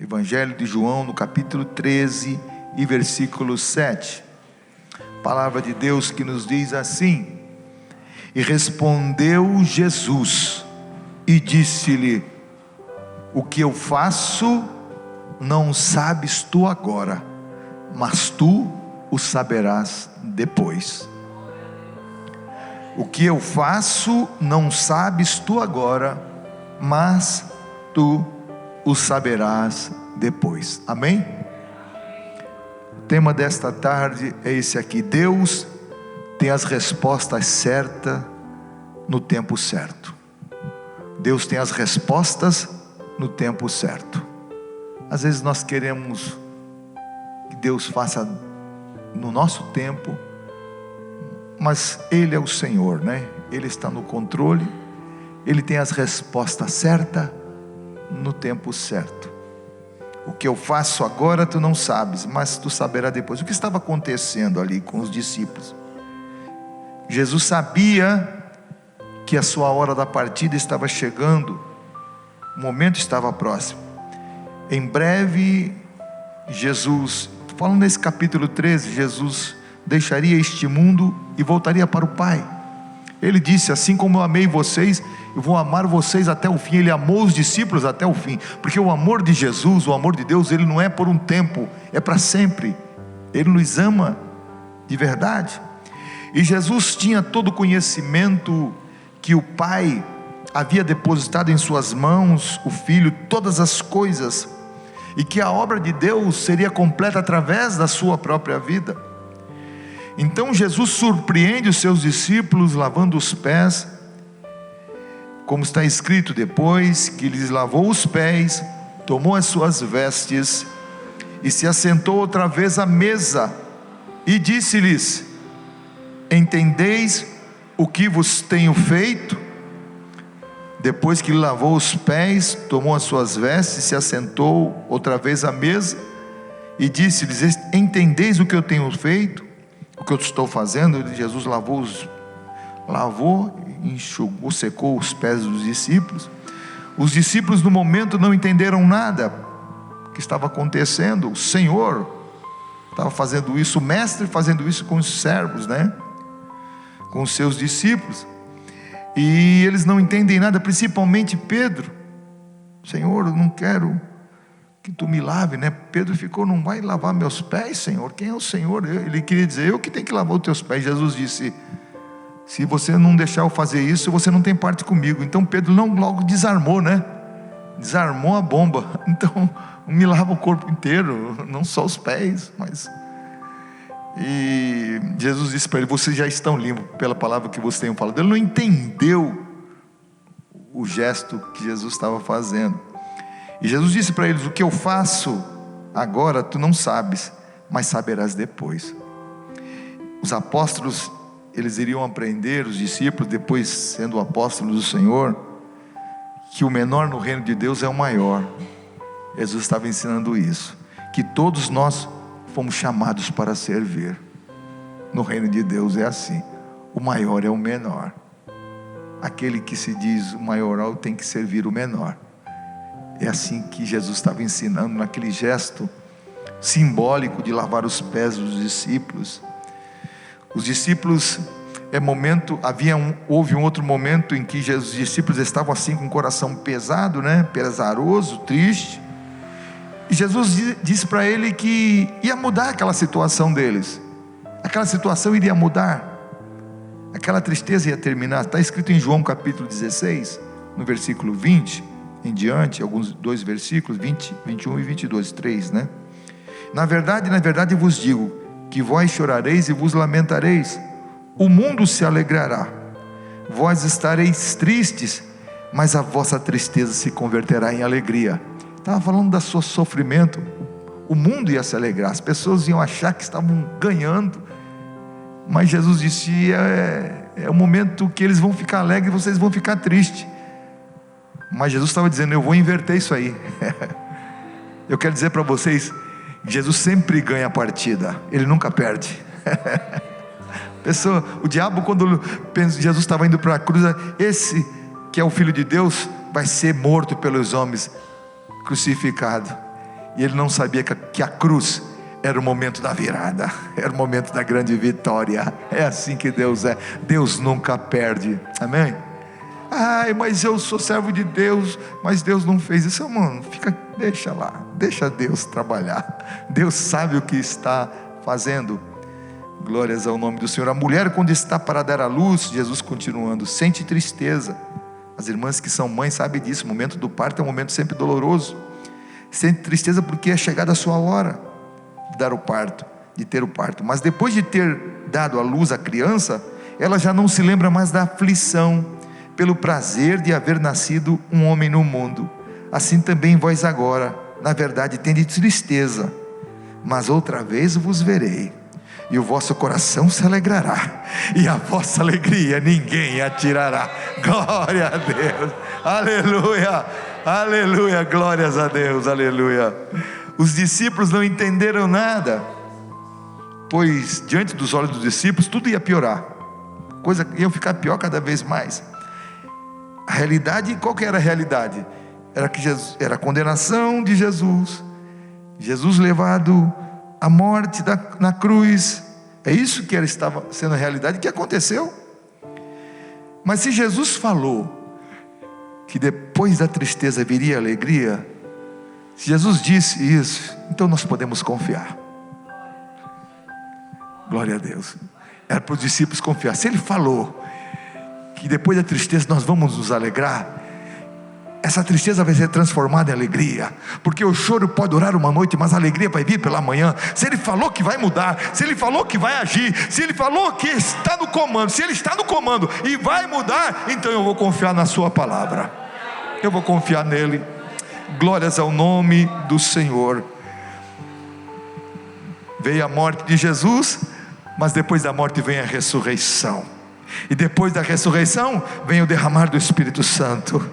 Evangelho de João, no capítulo 13 e versículo 7. Palavra de Deus que nos diz assim: e respondeu Jesus e disse-lhe: o que eu faço não sabes tu agora, mas tu o saberás depois. O que eu faço não sabes tu agora, mas tu o saberás depois. Amém? O tema desta tarde é esse aqui: Deus tem as respostas certas no tempo certo. Deus tem as respostas no tempo certo. Às vezes nós queremos que Deus faça no nosso tempo, mas Ele é o Senhor, né? Ele está no controle, Ele tem as respostas certas no tempo certo. O que eu faço agora tu não sabes, mas tu saberás depois. O que estava acontecendo ali com os discípulos? Jesus sabia que a sua hora da partida estava chegando, o momento estava próximo. Em breve, Jesus, falando nesse capítulo 13, Jesus deixaria este mundo e voltaria para o Pai. Ele disse: assim como eu amei vocês, eu vou amar vocês até o fim. Ele amou os discípulos até o fim, porque o amor de Jesus, o amor de Deus, ele não é por um tempo, é para sempre. Ele nos ama de verdade. E Jesus tinha todo o conhecimento que o Pai havia depositado em suas mãos, o Filho, todas as coisas, e que a obra de Deus seria completa através da sua própria vida. Então Jesus surpreende os seus discípulos lavando os pés, como está escrito: depois que lhes lavou os pés, tomou as suas vestes e se assentou outra vez à mesa e disse-lhes: entendeis o que vos tenho feito? Depois que lhe lavou os pés, tomou as suas vestes, se assentou outra vez à mesa e disse-lhes: entendeis o que eu tenho feito? O que eu estou fazendo? Jesus lavou, enxugou, secou os pés dos discípulos. Os discípulos no momento não entenderam nada que estava acontecendo. O Senhor estava fazendo isso, o mestre fazendo isso com os servos, né? Com os seus discípulos. E eles não entendem nada, principalmente Pedro. Senhor, eu não quero que tu me lave, né? Pedro ficou: não vai lavar meus pés, Senhor? Quem é o Senhor? Ele queria dizer: eu que tenho que lavar os teus pés. Jesus disse: se você não deixar eu fazer isso, você não tem parte comigo. Então Pedro logo desarmou, né? Desarmou a bomba. Então me lava o corpo inteiro, não só os pés, mas... E Jesus disse para ele: vocês já estão limpos pela palavra que vocês têm falado. Ele não entendeu o gesto que Jesus estava fazendo. E Jesus disse para eles: o que eu faço agora tu não sabes, mas saberás depois. Os apóstolos, eles iriam aprender, os discípulos, depois sendo apóstolos do Senhor, que o menor no reino de Deus é o maior. Jesus estava ensinando isso, que todos nós fomos chamados para servir. No reino de Deus é assim: o maior é o menor. Aquele que se diz o maioral tem que servir o menor. É assim que Jesus estava ensinando, naquele gesto simbólico de lavar os pés dos discípulos. Os discípulos, houve um outro momento em que os discípulos estavam assim com o coração pesado, né? Pesaroso, triste. E Jesus disse para ele que ia mudar aquela situação deles. Aquela situação iria mudar. Aquela tristeza ia terminar. Está escrito em João capítulo 16, no versículo 20 em diante, dois versículos, 20, 21 e 22, 3, né? Na verdade vos digo, que vós chorareis e vos lamentareis, o mundo se alegrará. Vós estareis tristes, mas a vossa tristeza se converterá em alegria. Estava falando do seu sofrimento. O mundo ia se alegrar, as pessoas iam achar que estavam ganhando, mas Jesus disse: é o momento que eles vão ficar alegres e vocês vão ficar tristes. Mas Jesus estava dizendo: eu vou inverter isso aí. Eu quero dizer para vocês, Jesus sempre ganha a partida, Ele nunca perde. O diabo, quando pensa, Jesus estava indo para a cruz, esse que é o Filho de Deus vai ser morto pelos homens, crucificado. E ele não sabia que a cruz era o momento da virada, era o momento da grande vitória. É assim que Deus é. Deus nunca perde, amém? Ai, mas eu sou servo de Deus, mas Deus não fez isso. Mano, deixa lá, deixa Deus trabalhar. Deus sabe o que está fazendo. Glórias ao nome do Senhor. A mulher, quando está para dar à luz, Jesus continuando, sente tristeza. As irmãs que são mães sabem disso. O momento do parto é um momento sempre doloroso. Sente tristeza porque é chegada a sua hora de dar o parto, de ter o parto. Mas depois de ter dado à luz a criança, ela já não se lembra mais da aflição, pelo prazer de haver nascido um homem no mundo. Assim também vós agora, na verdade, tende tristeza, mas outra vez vos verei, e o vosso coração se alegrará, e a vossa alegria ninguém a tirará. Glória a Deus, aleluia, aleluia, glórias a Deus, aleluia. Os discípulos não entenderam nada, pois diante dos olhos dos discípulos tudo ia piorar, coisa ia ficar pior cada vez mais. A realidade, qual que era a realidade? Era que Jesus, era a condenação de Jesus, Jesus levado à morte na cruz. É isso que estava sendo a realidade, que aconteceu. Mas se Jesus falou que depois da tristeza viria a alegria, se Jesus disse isso, então nós podemos confiar. Glória a Deus. Era para os discípulos confiar. Se Ele falou que depois da tristeza nós vamos nos alegrar, essa tristeza vai ser transformada em alegria, porque o choro pode durar uma noite, mas a alegria vai vir pela manhã. Se Ele falou que vai mudar, se Ele falou que vai agir, se Ele falou que está no comando, se Ele está no comando e vai mudar, então eu vou confiar na sua palavra, eu vou confiar nele. Glórias ao nome do Senhor. Veio a morte de Jesus, mas depois da morte vem a ressurreição, e depois da ressurreição vem o derramar do Espírito Santo.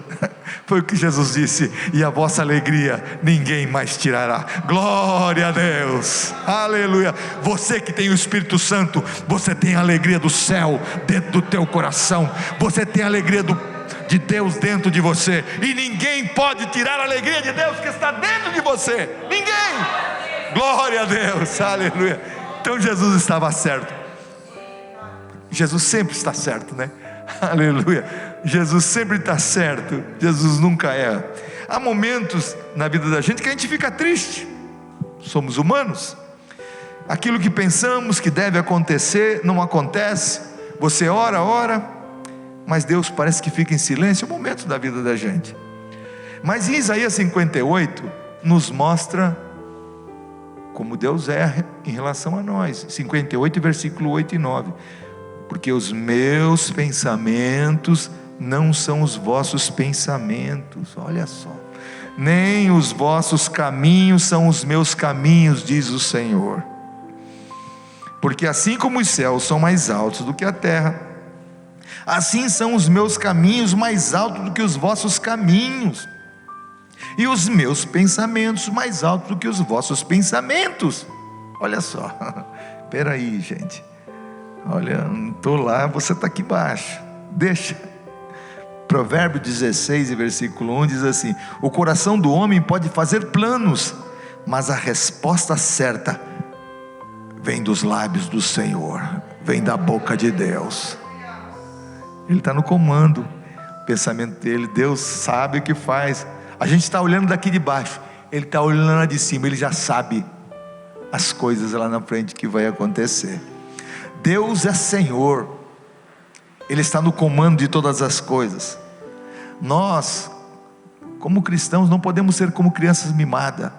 Foi o que Jesus disse: e a vossa alegria ninguém mais tirará. Glória a Deus, aleluia. Você que tem o Espírito Santo, você tem a alegria do céu dentro do teu coração, você tem a alegria de Deus dentro de você, e ninguém pode tirar a alegria de Deus que está dentro de você, ninguém. Glória a Deus, aleluia. Então Jesus estava certo. Jesus sempre está certo, né? Aleluia. Jesus sempre está certo, Jesus nunca erra. Há momentos na vida da gente que a gente fica triste, somos humanos. Aquilo que pensamos que deve acontecer não acontece. Você ora, mas Deus parece que fica em silêncio. É um momento da vida da gente. Mas em Isaías 58 nos mostra como Deus é em relação a nós. 58 versículo 8 e 9. Porque os meus pensamentos não são os vossos pensamentos, olha só, nem os vossos caminhos são os meus caminhos, diz o Senhor. Porque assim como os céus são mais altos do que a terra, assim são os meus caminhos mais altos do que os vossos caminhos, e os meus pensamentos mais altos do que os vossos pensamentos. Olha só, peraí, gente, olha, não estou lá, você está aqui embaixo, deixa. Provérbio 16 e versículo 1 diz assim: o coração do homem pode fazer planos, mas a resposta certa vem dos lábios do Senhor, vem da boca de Deus. Ele está no comando, o pensamento dele, Deus sabe o que faz. A gente está olhando daqui de baixo, Ele está olhando lá de cima, Ele já sabe as coisas lá na frente que vai acontecer. Deus é Senhor, Ele está no comando de todas as coisas. Nós, como cristãos, não podemos ser como crianças mimadas.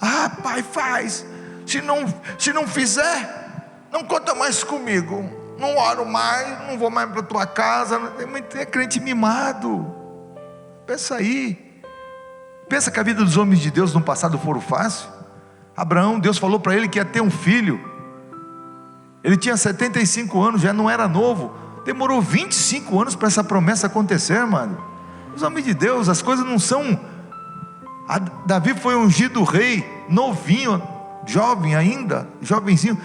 Ah, pai, faz, se não fizer, não conta mais comigo, não oro mais, não vou mais para a tua casa. É crente mimado. Pensa aí, pensa que a vida dos homens de Deus no passado foram fácil. Abraão, Deus falou para ele que ia ter um filho, ele tinha 75 anos, já não era novo, demorou 25 anos para essa promessa acontecer, mano. Os homens de Deus, as coisas não são. Davi foi ungido rei, novinho, jovem ainda, jovenzinho,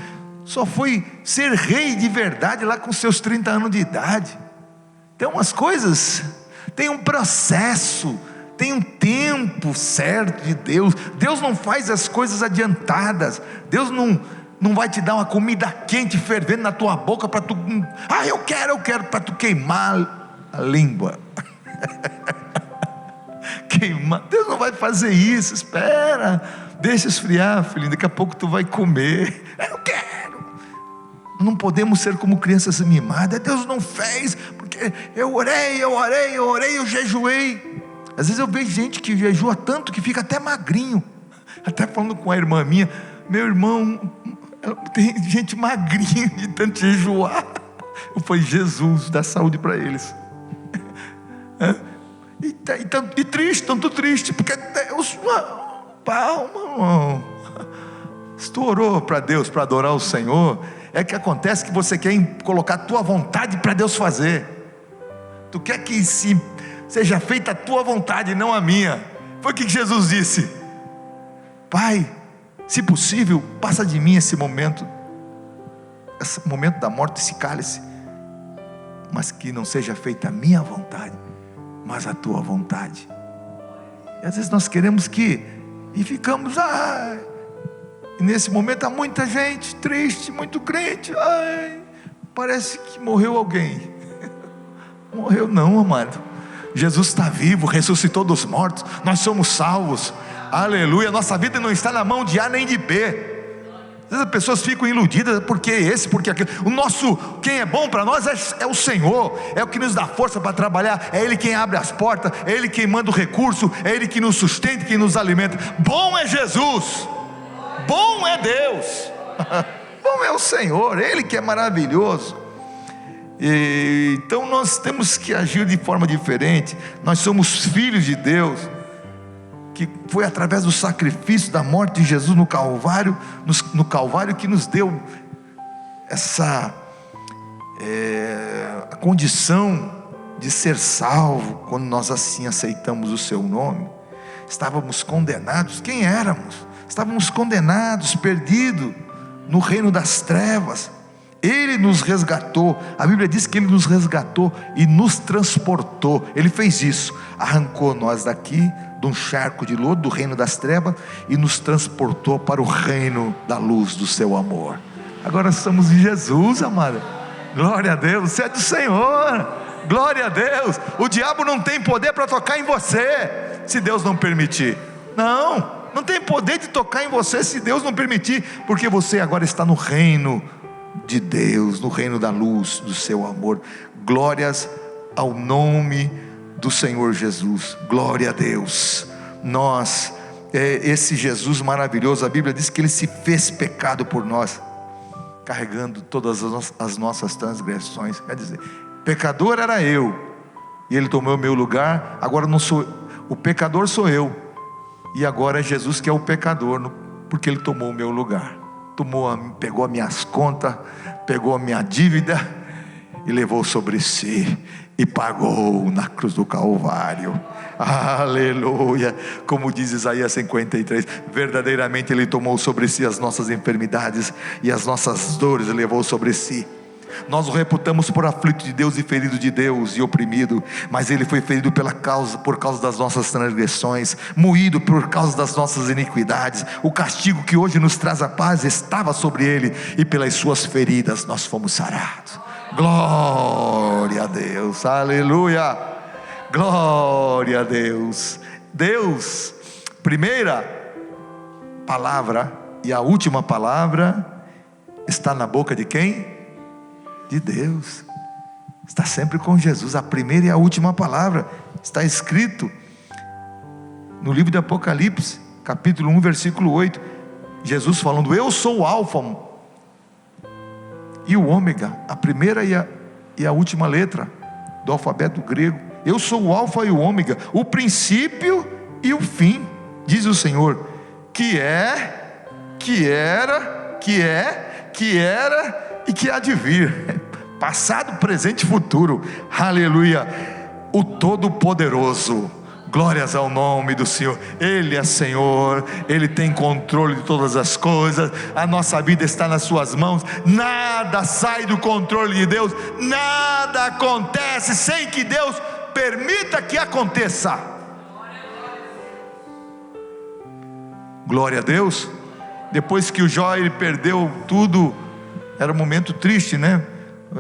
só foi ser rei de verdade lá com seus 30 anos de idade. Tem umas coisas, tem um processo, tem um tempo certo de Deus. Deus não faz as coisas adiantadas. Deus não vai te dar uma comida quente fervendo na tua boca para tu, eu quero, para tu queimar a língua. Queimar. Deus não vai fazer isso. Espera, deixa esfriar, filhinho, daqui a pouco tu vai comer. Eu quero. Não podemos ser como crianças mimadas. Deus não fez, porque eu orei, eu jejuei. Às vezes eu vejo gente que jejua tanto que fica até magrinho. Até falando com a irmã minha, meu irmão, tem gente magrinha de tanto jejuar. Eu falei, Jesus, dá saúde para eles. E triste, tanto triste, porque Deus, palma, se tu orou para Deus, para adorar o Senhor, é que acontece que você quer colocar a tua vontade para Deus fazer. Tu quer que seja feita a tua vontade, não a minha. Foi o que Jesus disse: Pai, se possível, passa de mim esse momento da morte, esse cálice, mas que não seja feita a minha vontade, mas a tua vontade. E às vezes nós queremos e ficamos, e nesse momento há muita gente triste, muito crente, parece que morreu alguém. Morreu não, amado. Jesus está vivo, ressuscitou dos mortos, nós somos salvos, aleluia. Nossa vida não está na mão de A nem de B. Às vezes as pessoas ficam iludidas, porque esse, porque aquele. Quem é bom para nós é o Senhor, é o que nos dá força para trabalhar, é Ele quem abre as portas, é Ele quem manda o recurso, é Ele que nos sustenta, quem nos alimenta. Bom é Jesus, bom é Deus, bom é o Senhor, Ele que é maravilhoso. Então nós temos que agir de forma diferente. Nós somos filhos de Deus, que foi através do sacrifício da morte de Jesus no Calvário, que nos deu essa a condição de ser salvo. Quando nós assim aceitamos o seu nome, estávamos condenados. Quem éramos? Estávamos condenados, perdidos no reino das trevas. Ele nos resgatou. A Bíblia diz que Ele nos resgatou e nos transportou. Ele fez isso, arrancou nós daqui de um charco de lodo, do reino das trevas, e nos transportou para o reino da luz do seu amor. Agora estamos em Jesus, amado. Glória a Deus, você é do Senhor. Glória a Deus. O diabo não tem poder para tocar em você, se Deus não permitir. Não tem poder de tocar em você, se Deus não permitir, porque você agora está no reino de Deus, no reino da luz do seu amor. Glórias ao nome do Senhor Jesus. Glória a Deus. Esse Jesus maravilhoso, a Bíblia diz que Ele se fez pecado por nós, carregando todas as nossas transgressões. Quer dizer, pecador era eu, e Ele tomou o meu lugar. Agora não sou o pecador, sou eu, e agora é Jesus que é o pecador, porque Ele tomou o meu lugar. Pegou as minhas contas, pegou a minha dívida e levou sobre si e pagou na cruz do Calvário. Aleluia. Como diz Isaías 53, verdadeiramente Ele tomou sobre si as nossas enfermidades e as nossas dores levou sobre si. Nós o reputamos por aflito de Deus e ferido de Deus e oprimido, mas Ele foi ferido por causa das nossas transgressões, moído por causa das nossas iniquidades. O castigo que hoje nos traz a paz estava sobre Ele, e pelas suas feridas nós fomos sarados. Glória a Deus, aleluia, glória a Deus. Deus, primeira palavra e a última palavra está na boca de quem? De Deus. Está sempre com Jesus. A primeira e a última palavra está escrito no livro de Apocalipse, capítulo 1, versículo 8. Jesus falando: eu sou o Alfa e o Ômega, a primeira e a última letra do alfabeto grego. Eu sou o Alfa e o Ômega, o princípio e o fim, diz o Senhor, que era e que há de vir, passado, presente e futuro. Aleluia. O Todo-Poderoso. Glórias ao nome do Senhor. Ele é Senhor, Ele tem controle de todas as coisas. A nossa vida está nas suas mãos. Nada sai do controle de Deus. Nada acontece sem que Deus permita que aconteça. Glória a Deus. Depois que o Jó ele perdeu tudo, era um momento triste, né?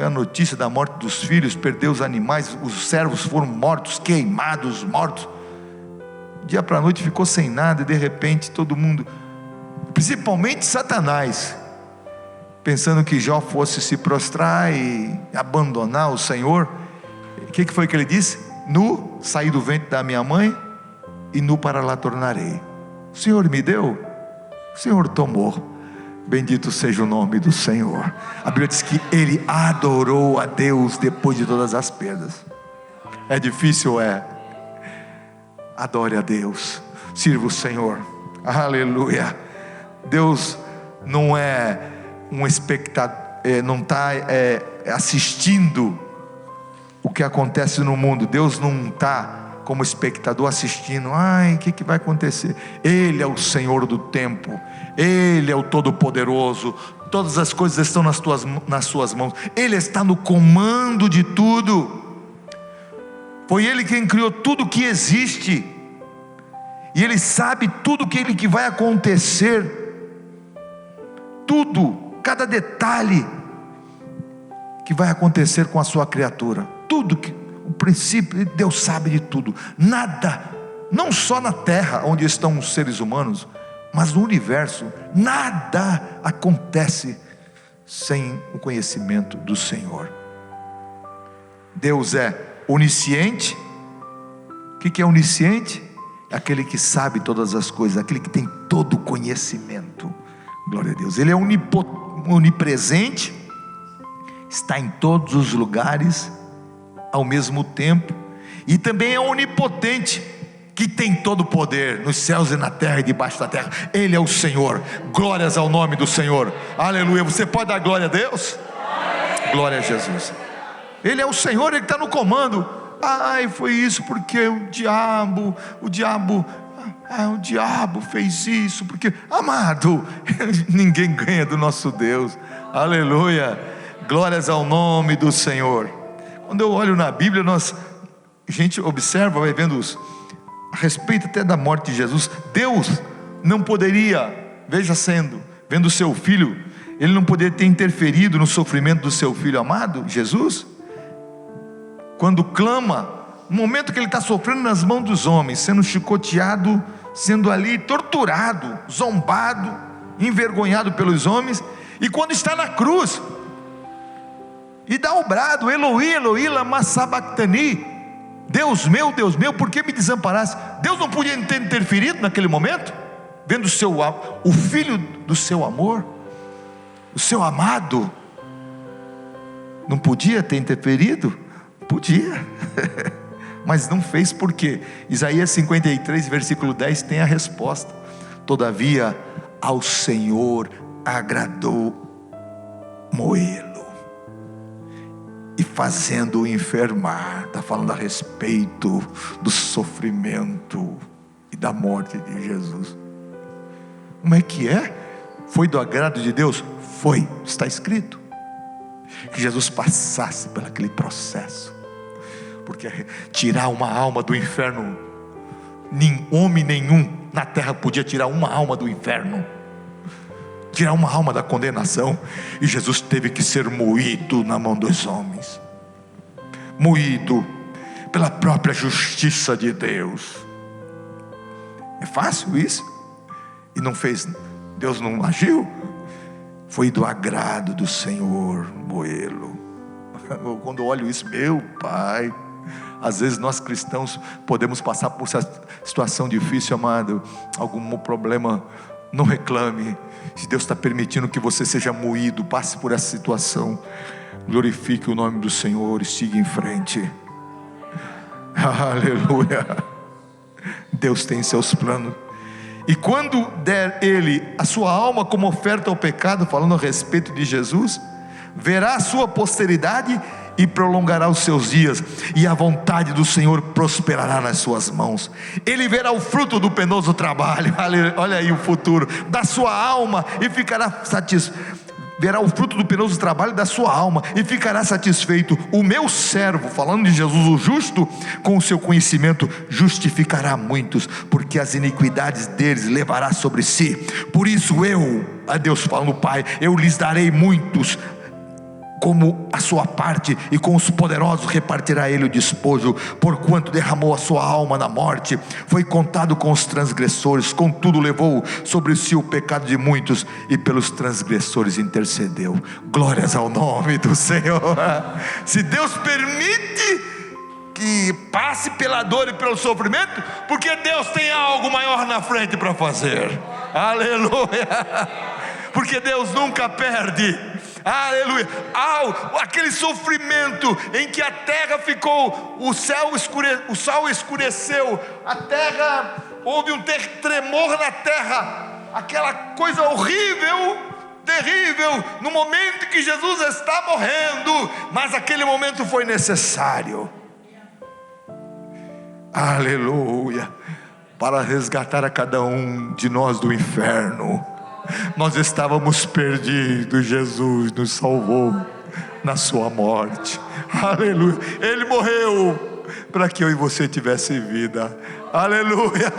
A notícia da morte dos filhos, perdeu os animais, os servos foram mortos, queimados, mortos. Dia para a noite ficou sem nada, e de repente todo mundo, principalmente Satanás, pensando que Jó fosse se prostrar e abandonar o Senhor. O que foi que ele disse? Nu saí do ventre da minha mãe, e nu para lá tornarei. O Senhor me deu, o Senhor tomou. Bendito seja o nome do Senhor. A Bíblia diz que ele adorou a Deus depois de todas as perdas. É difícil? É. Adore a Deus, sirva o Senhor. Aleluia. Deus não é um espectador, não está assistindo o que acontece no mundo. Deus não está como espectador assistindo. Ai, o que vai acontecer? Ele é o Senhor do tempo, Ele é o Todo-Poderoso. Todas as coisas estão nas suas mãos. Ele está no comando de tudo. Foi Ele quem criou tudo que existe, e Ele sabe tudo que vai acontecer. Tudo, cada detalhe que vai acontecer com a sua criatura. Tudo que o princípio, Deus sabe de tudo. Nada, não só na terra onde estão os seres humanos, mas no universo, nada acontece sem o conhecimento do Senhor. Deus é onisciente. O que é onisciente? Aquele que sabe todas as coisas, aquele que tem todo o conhecimento. Glória a Deus. Ele é onipresente, está em todos os lugares ao mesmo tempo, e também é onipotente, que tem todo o poder nos céus e na terra e debaixo da terra. Ele é o Senhor. Glórias ao nome do Senhor. Aleluia. Você pode dar glória a Deus? Glória a Jesus. Ele é o Senhor, Ele está no comando. Ai, foi isso porque o diabo fez isso, porque, amado, ninguém ganha do nosso Deus. Aleluia. Glórias ao nome do Senhor. Quando eu olho na Bíblia, a gente observa, vai vendo a respeito até da morte de Jesus. Deus não poderia, vendo o seu filho, Ele não poderia ter interferido no sofrimento do seu filho amado, Jesus. Quando clama, no momento que ele está sofrendo nas mãos dos homens, sendo chicoteado, sendo ali torturado, zombado, envergonhado pelos homens, e quando está na cruz, e dá o brado, Eloi, Eloi, lama sabachthani, Deus meu, por que me desamparaste? Deus não podia ter interferido naquele momento, vendo o filho do seu amor, o seu amado, não podia ter interferido? Podia, mas não fez. Por quê? Isaías 53 versículo 10 tem a resposta. Todavia ao Senhor agradou moê-lo e fazendo-o enfermar. Está falando a respeito do sofrimento e da morte de Jesus. Como é que é? Foi do agrado de Deus? Foi, está escrito que Jesus passasse por aquele processo, porque tirar uma alma do inferno, homem nenhum na terra podia tirar uma alma do inferno, tirar uma alma da condenação, e Jesus teve que ser moído na mão dos homens, moído pela própria justiça de Deus. É fácil isso? E não fez, Deus não agiu? Foi do agrado do Senhor moê-lo. Quando eu olho isso, meu Pai, às vezes nós cristãos podemos passar por essa situação difícil, amado, algum problema, não reclame. Se Deus está permitindo que você seja moído, passe por essa situação, glorifique o nome do Senhor e siga em frente. Aleluia. Deus tem seus planos. E quando der Ele a sua alma como oferta ao pecado, falando a respeito de Jesus, verá a sua posteridade e prolongará os seus dias, e a vontade do Senhor prosperará nas suas mãos. Ele verá o fruto do penoso trabalho, olha aí o futuro, da sua alma, e ficará satisfeito. verá o fruto do penoso trabalho da sua alma e ficará satisfeito. O meu servo, falando de Jesus o justo, com o seu conhecimento justificará muitos, porque as iniquidades deles levará sobre si. Por isso eu, a Deus falando, Pai, eu lhes darei muitos como a sua parte, e com os poderosos repartirá ele o despojo. Porquanto derramou a sua alma na morte, foi contado com os transgressores, contudo levou sobre si o pecado de muitos, e pelos transgressores intercedeu. Glórias ao nome do Senhor. Se Deus permite que passe pela dor e pelo sofrimento, porque Deus tem algo maior na frente para fazer. Aleluia. Porque Deus nunca perde. Aleluia. Aquele sofrimento em que a terra ficou, o sol escureceu, a terra, houve um tremor na terra, aquela coisa horrível, terrível, no momento que Jesus está morrendo, mas aquele momento foi necessário. Aleluia. Para resgatar a cada um de nós do inferno. Nós estávamos perdidos, Jesus nos salvou na sua morte. Aleluia. Ele morreu para que eu e você tivesse vida. Aleluia.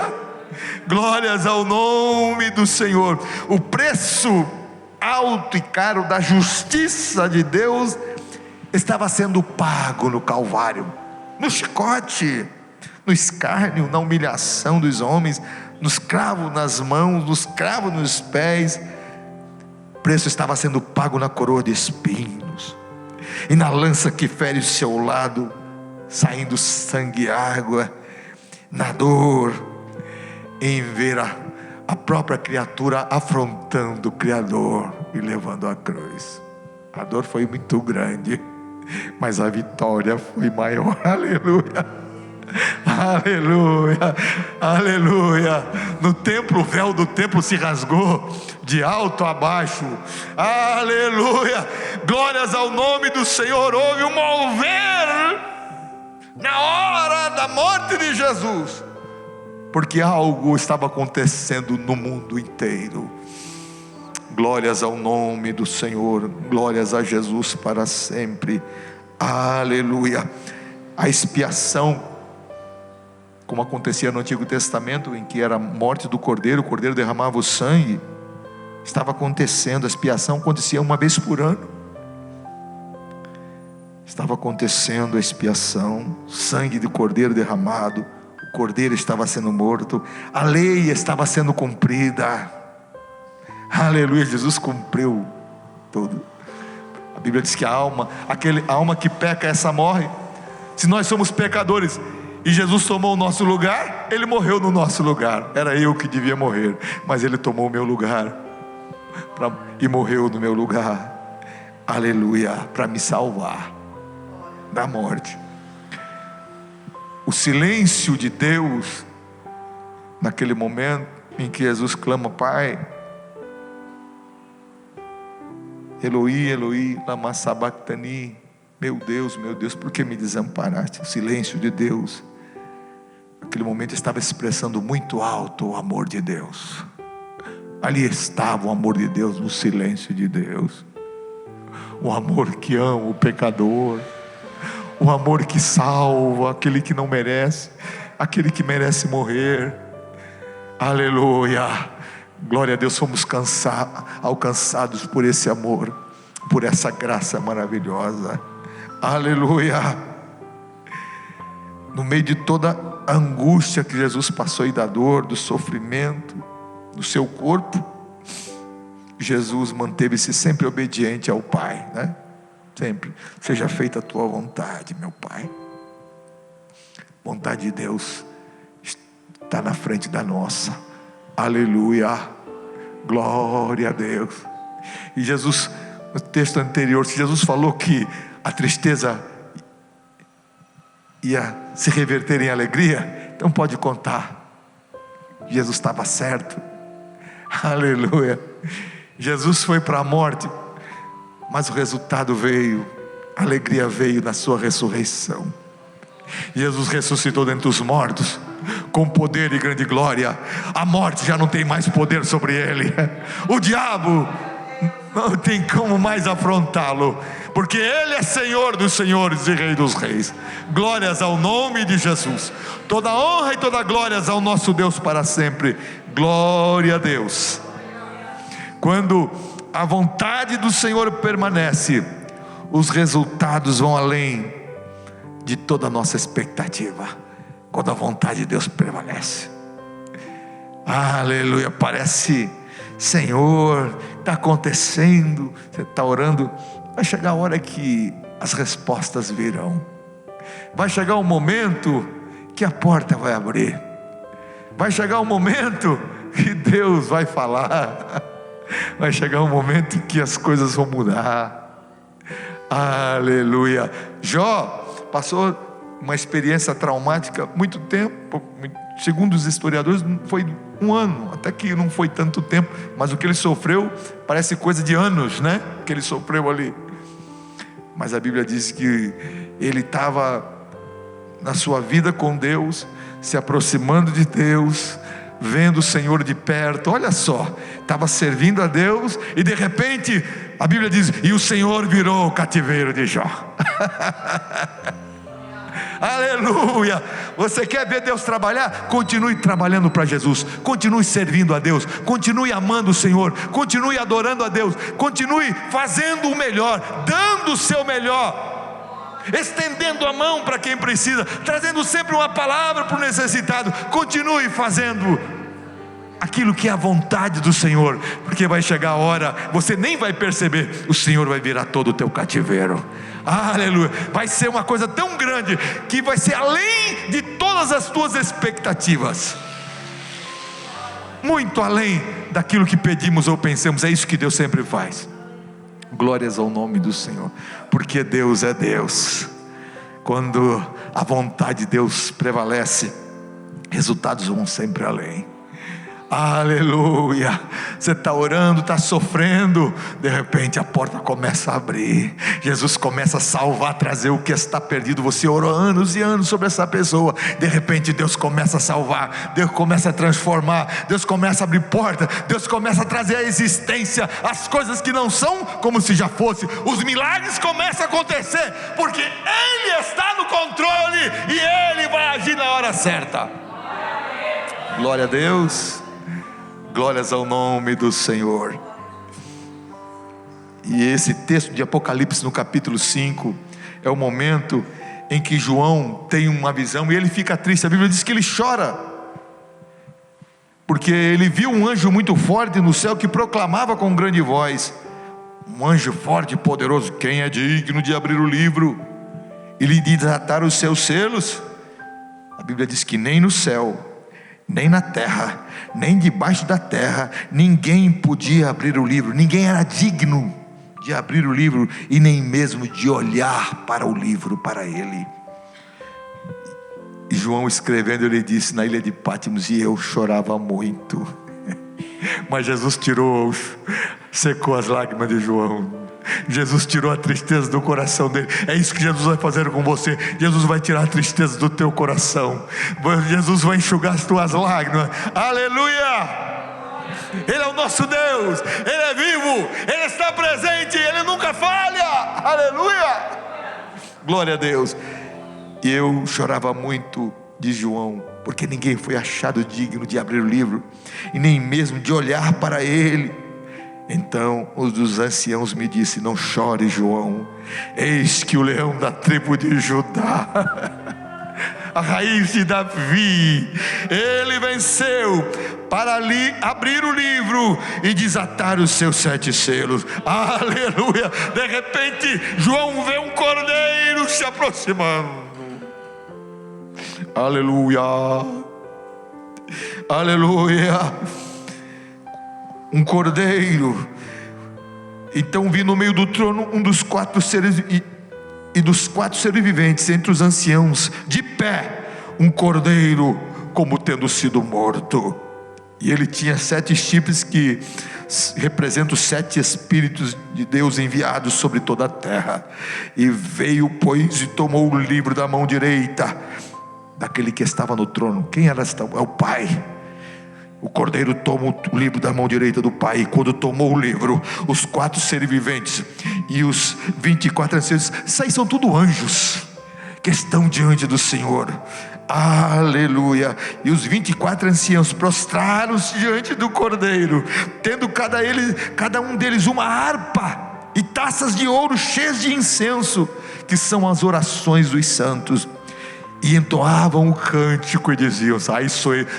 Glórias ao nome do Senhor. O preço alto e caro da justiça de Deus estava sendo pago no Calvário, no chicote, no escárnio, na humilhação dos homens, nos cravos nas mãos, nos cravos nos pés. O preço estava sendo pago na coroa de espinhos, e na lança que fere o seu lado, saindo sangue e água, na dor, em ver a própria criatura afrontando o Criador e levando a cruz. A dor foi muito grande, mas a vitória foi maior. Aleluia. Aleluia, aleluia. No templo, o véu do templo se rasgou de alto a baixo. Aleluia, glórias ao nome do Senhor. Houve um mover na hora da morte de Jesus, porque algo estava acontecendo no mundo inteiro. Glórias ao nome do Senhor, glórias a Jesus para sempre. Aleluia. A expiação, como acontecia no Antigo Testamento, em que era a morte do cordeiro, o cordeiro derramava o sangue, estava acontecendo. A expiação acontecia uma vez por ano. Estava acontecendo a expiação, sangue de cordeiro derramado, o cordeiro estava sendo morto, a lei estava sendo cumprida. Aleluia, Jesus cumpriu tudo. A Bíblia diz que a alma que peca, essa morre. Se nós somos pecadores e Jesus tomou o nosso lugar, Ele morreu no nosso lugar. Era eu que devia morrer, mas Ele tomou o meu lugar e morreu no meu lugar. Aleluia, para me salvar da morte. O silêncio de Deus, naquele momento em que Jesus clama: Pai, Eloi, Eloi, lama sabachthani, meu Deus, por que me desamparaste? O silêncio de Deus, naquele momento, estava expressando muito alto o amor de Deus. Ali estava o amor de Deus, no silêncio de Deus. O amor que ama o pecador, o amor que salva aquele que não merece, aquele que merece morrer. Aleluia, glória a Deus. Fomos alcançados por esse amor, por essa graça maravilhosa. Aleluia. No meio de toda a angústia que Jesus passou, e da dor, do sofrimento do seu corpo, Jesus manteve-se sempre obediente ao Pai, né? Sempre: seja feita a tua vontade, meu Pai. Vontade de Deus está na frente da nossa. Aleluia, glória a Deus. E Jesus, no texto anterior, Jesus falou que a tristeza ia se reverter em alegria. Então pode contar, Jesus estava certo. Aleluia. Jesus foi para a morte, mas o resultado veio, a alegria veio na sua ressurreição. Jesus ressuscitou dentre os mortos, com poder e grande glória. A morte já não tem mais poder sobre ele. O diabo Não tem como mais afrontá-lo, porque Ele é Senhor dos senhores e Rei dos reis. Glórias ao nome de Jesus. Toda honra e toda glórias ao nosso Deus para sempre. Glória a Deus. Quando a vontade do Senhor permanece, os resultados vão além de toda a nossa expectativa. Quando a vontade de Deus prevalece, aleluia, parece, Senhor, está acontecendo, você está orando, vai chegar a hora que as respostas virão, vai chegar um momento que a porta vai abrir, vai chegar um momento que Deus vai falar, vai chegar um momento que as coisas vão mudar, aleluia. Jó passou uma experiência traumática muito tempo, segundo os historiadores foi 1 ano, até que não foi tanto tempo, mas o que ele sofreu parece coisa de anos, né? Que ele sofreu ali. Mas a Bíblia diz que ele estava na sua vida com Deus, se aproximando de Deus, vendo o Senhor de perto. Olha só, estava servindo a Deus e de repente a Bíblia diz: e o Senhor virou o cativeiro de Jó. Aleluia. Você quer ver Deus trabalhar? Continue trabalhando para Jesus, continue servindo a Deus, continue amando o Senhor, continue adorando a Deus, continue fazendo o melhor, dando o seu melhor, estendendo a mão para quem precisa, trazendo sempre uma palavra para o necessitado. Continue fazendo aquilo que é a vontade do Senhor, porque vai chegar a hora, você nem vai perceber, o Senhor vai virar todo o teu cativeiro. Aleluia. Vai ser uma coisa tão grande que vai ser além de todas as tuas expectativas, muito além daquilo que pedimos ou pensamos. É isso que Deus sempre faz. Glórias ao nome do Senhor, porque Deus é Deus. Quando a vontade de Deus prevalece, resultados vão sempre além. Aleluia. Você está orando, está sofrendo, de repente a porta começa a abrir, Jesus começa a salvar, trazer o que está perdido. Você orou anos e anos sobre essa pessoa, de repente Deus começa a salvar, Deus começa a transformar, Deus começa a abrir porta, Deus começa a trazer à existência as coisas que não são como se já fosse. Os milagres começam a acontecer, porque Ele está no controle e Ele vai agir na hora certa. Glória a Deus. Glórias ao nome do Senhor. E esse texto de Apocalipse no capítulo 5 é o momento em que João tem uma visão e ele fica triste. A Bíblia diz que ele chora, porque ele viu um anjo muito forte no céu que proclamava com grande voz, um anjo forte e poderoso: quem é digno de abrir o livro e lhe desatar os seus selos? A Bíblia diz que nem no céu, nem na terra, nem debaixo da terra, ninguém podia abrir o livro, ninguém era digno de abrir o livro e nem mesmo de olhar para o livro, para ele. E João escrevendo, ele disse na ilha de Patmos: e eu chorava muito. Mas Jesus tirou, secou as lágrimas de João. Jesus tirou a tristeza do coração dele. É isso que Jesus vai fazer com você. Jesus vai tirar a tristeza do teu coração. Jesus vai enxugar as tuas lágrimas. Aleluia. Ele é o nosso Deus, Ele é vivo, Ele está presente, Ele nunca falha. Aleluia. Glória a Deus. E eu chorava muito, diz João, porque ninguém foi achado digno de abrir o livro e nem mesmo de olhar para ele. Então um dos anciãos me disse: não chore, João, eis que o leão da tribo de Judá, a raiz de Davi, ele venceu para ali abrir o livro e desatar os seus 7 selos. Aleluia. De repente João vê um cordeiro se aproximando. Aleluia. Aleluia. Um cordeiro. Então vi no meio do trono um dos 4 seres e dos 4 seres viventes, entre os anciãos, de pé, um cordeiro como tendo sido morto. E ele tinha 7 chifres que representam os 7 Espíritos de Deus enviados sobre toda a terra. E veio, pois, e tomou o livro da mão direita daquele que estava no trono. Quem era? É o Pai. O cordeiro toma o livro da mão direita do Pai, e quando tomou o livro, os 4 seres viventes e os 24 anciãos, isso aí são tudo anjos que estão diante do Senhor. Aleluia. E os 24 anciãos prostraram-se diante do cordeiro, tendo cada um deles uma harpa e taças de ouro cheias de incenso, que são as orações dos santos. E entoavam o cântico e diziam, aí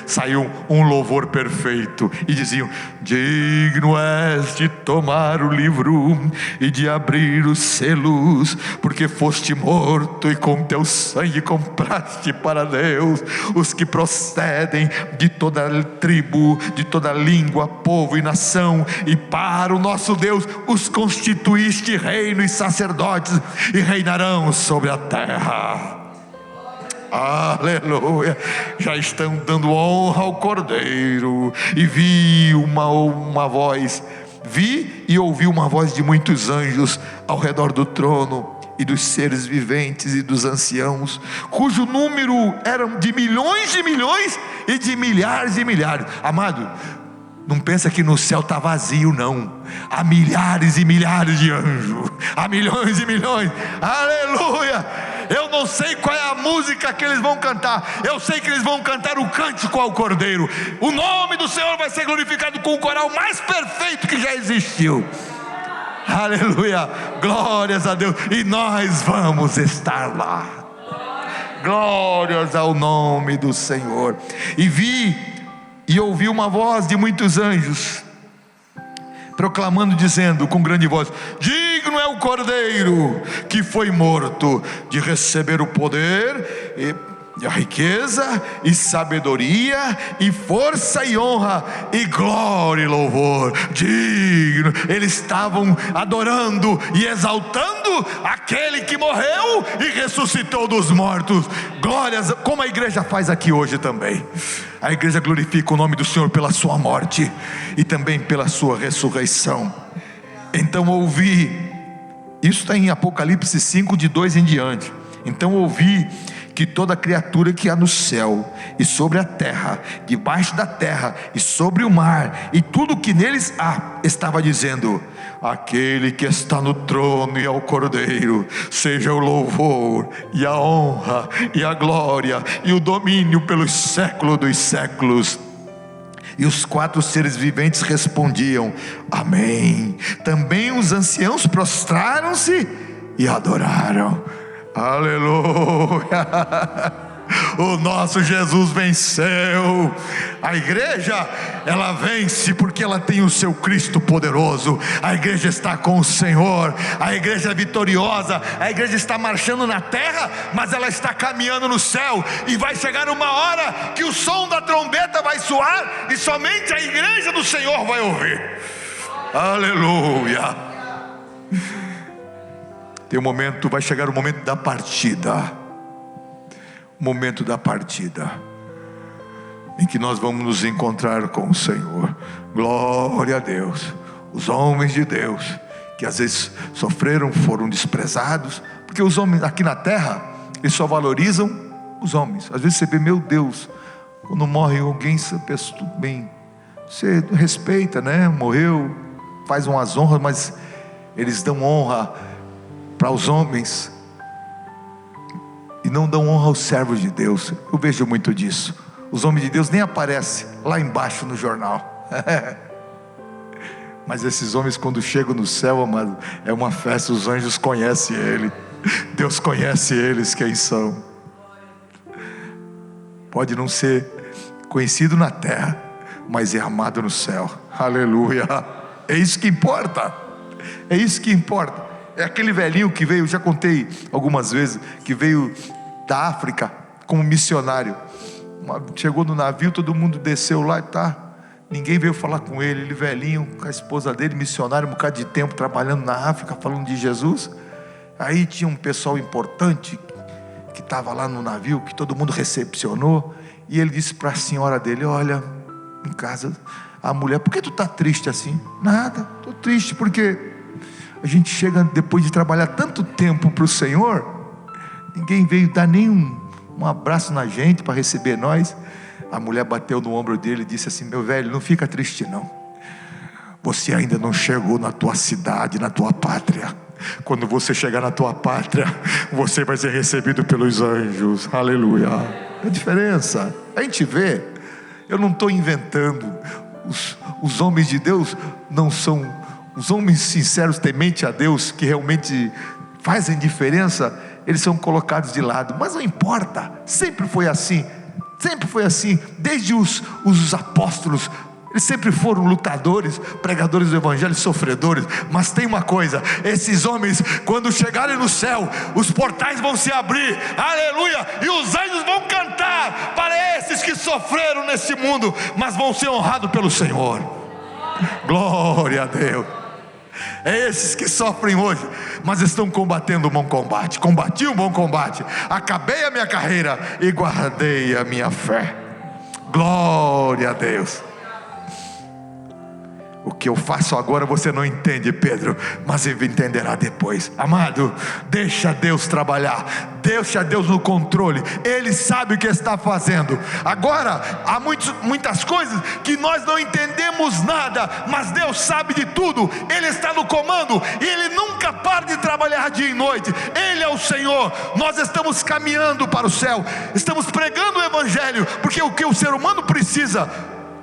saiu um louvor perfeito, e diziam: digno és de tomar o livro e de abrir os selos, porque foste morto e com teu sangue compraste para Deus os que procedem de toda tribo, de toda língua, povo e nação, e para o nosso Deus os constituíste reino e sacerdotes, e reinarão sobre a terra. Aleluia. Já estão dando honra ao cordeiro. E vi e ouvi uma voz de muitos anjos ao redor do trono, e dos seres viventes e dos anciãos, cujo número eram de milhões e de milhares e milhares. Amado, não pensa que no céu está vazio, não. Há milhares e milhares de anjos, há milhões e milhões. Aleluia. Eu não sei qual é a música que eles vão cantar, eu sei que eles vão cantar o cântico ao cordeiro. O nome do Senhor vai ser glorificado com o coral mais perfeito que já existiu. Aleluia, glórias a Deus. E nós vamos estar lá. Glórias ao nome do Senhor. E vi e ouvi uma voz de muitos anjos proclamando, dizendo com grande voz: digno é o cordeiro que foi morto de receber o poder e a riqueza e sabedoria e força e honra e glória e louvor. Digno. Eles estavam adorando e exaltando aquele que morreu e ressuscitou dos mortos. Glórias, como a igreja faz aqui hoje também. A igreja glorifica o nome do Senhor pela sua morte e também pela sua ressurreição. Então ouvi, isso está em Apocalipse 5, de 2 em diante. Então ouvi que toda criatura que há no céu e sobre a terra, debaixo da terra e sobre o mar, e tudo que neles há, estava dizendo: aquele que está no trono e ao cordeiro, seja o louvor e a honra e a glória e o domínio pelos séculos dos séculos. E os 4 seres viventes respondiam: amém. Também os anciãos prostraram-se e adoraram. Aleluia. O nosso Jesus venceu. A igreja, ela vence porque ela tem o seu Cristo poderoso. A igreja está com o Senhor. A igreja é vitoriosa. A igreja está marchando na terra, mas ela está caminhando no céu. E vai chegar uma hora que o som da trombeta vai soar, e somente a igreja do Senhor vai ouvir. Aleluia. Vai chegar o momento da partida. O momento da partida, em que nós vamos nos encontrar com o Senhor. Glória a Deus. Os homens de Deus, que às vezes sofreram, foram desprezados, porque os homens aqui na terra, eles só valorizam os homens. Às vezes você vê, meu Deus, quando morre alguém, você pensa, tudo bem, você respeita, né? Morreu, faz umas honras, mas eles dão honra para os homens e não dão honra aos servos de Deus. Eu vejo muito disso. Os homens de Deus nem aparecem lá embaixo no jornal. Mas esses homens, quando chegam no céu, amado, é uma festa. Os anjos conhecem ele. Deus conhece eles quem são. Pode não ser conhecido na terra, mas é amado no céu. Aleluia. É isso que importa. É isso que importa. É aquele velhinho que veio, já contei algumas vezes, que veio da África como missionário. Chegou no navio, todo mundo desceu lá e tá. Ninguém veio falar com ele. Ele velhinho, com a esposa dele, missionário, um bocado de tempo trabalhando na África, falando de Jesus. Aí tinha um pessoal importante que estava lá no navio, que todo mundo recepcionou. E ele disse para a senhora dele: olha, em casa, a mulher: por que tu está triste assim? Nada, estou triste porque a gente chega depois de trabalhar tanto tempo para o Senhor, ninguém veio dar nem um abraço na gente para receber nós. A mulher bateu no ombro dele e disse assim: meu velho, não fica triste não. Você ainda não chegou na tua cidade, na tua pátria. Quando você chegar na tua pátria, você vai ser recebido pelos anjos. Aleluia. É a diferença. A gente vê. Eu não estou inventando. Os homens de Deus não são os homens sinceros, tementes a Deus, que realmente fazem diferença. Eles são colocados de lado, mas não importa. Sempre foi assim. Sempre foi assim. Desde os apóstolos, eles sempre foram lutadores, pregadores do evangelho, sofredores. Mas tem uma coisa: esses homens, quando chegarem no céu, os portais vão se abrir, aleluia, e os anjos vão cantar para esses que sofreram nesse mundo, mas vão ser honrados pelo Senhor. Glória a Deus. É esses que sofrem hoje, mas estão combatendo o bom combate. Combati o bom combate, acabei a minha carreira e guardei a minha fé. Glória a Deus. O que eu faço agora você não entende, Pedro, mas entenderá depois. Amado, deixa Deus trabalhar, deixa Deus no controle. Ele sabe o que está fazendo. Agora, há muitas coisas que nós não entendemos nada, mas Deus sabe de tudo. Ele está no comando e Ele nunca para de trabalhar dia e noite. Ele é o Senhor. Nós estamos caminhando para o céu, estamos pregando o Evangelho, porque o que o ser humano precisa,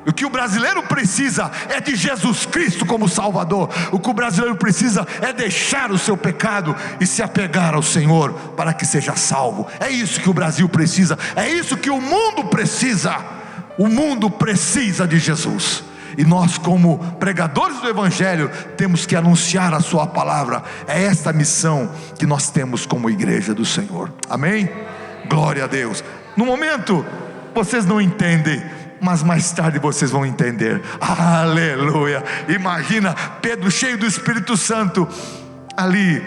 o que o brasileiro precisa é de Jesus Cristo como Salvador. O que o brasileiro precisa é deixar o seu pecado e se apegar ao Senhor para que seja salvo. É isso que o Brasil precisa, é isso que o mundo precisa. O mundo precisa de Jesus, e nós, como pregadores do Evangelho, temos que anunciar a sua palavra. É esta missão que nós temos como igreja do Senhor. Amém? Glória a Deus. No momento vocês não entendem, mas mais tarde vocês vão entender. Aleluia. Imagina Pedro cheio do Espírito Santo ali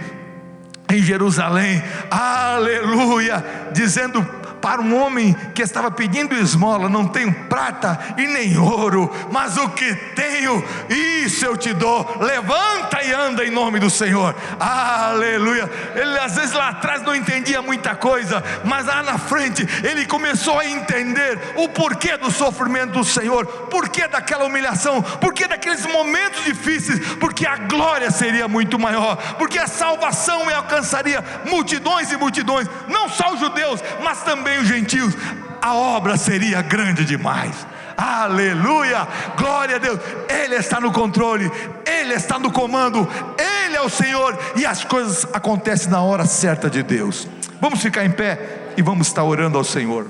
em Jerusalém, aleluia, dizendo para um homem que estava pedindo esmola: não tenho prata e nem ouro, mas o que tenho, isso eu te dou. Levanta e anda em nome do Senhor. Aleluia. Ele às vezes lá atrás não entendia muita coisa, mas lá na frente ele começou a entender o porquê do sofrimento do Senhor, porquê daquela humilhação, porquê daqueles momentos difíceis, porque a glória seria muito maior, porque a salvação alcançaria multidões e multidões, não só os judeus, mas também os gentios. A obra seria grande demais. Aleluia, glória a Deus. Ele está no controle, Ele está no comando, Ele é o Senhor, e as coisas acontecem na hora certa de Deus. Vamos ficar em pé e vamos estar orando ao Senhor.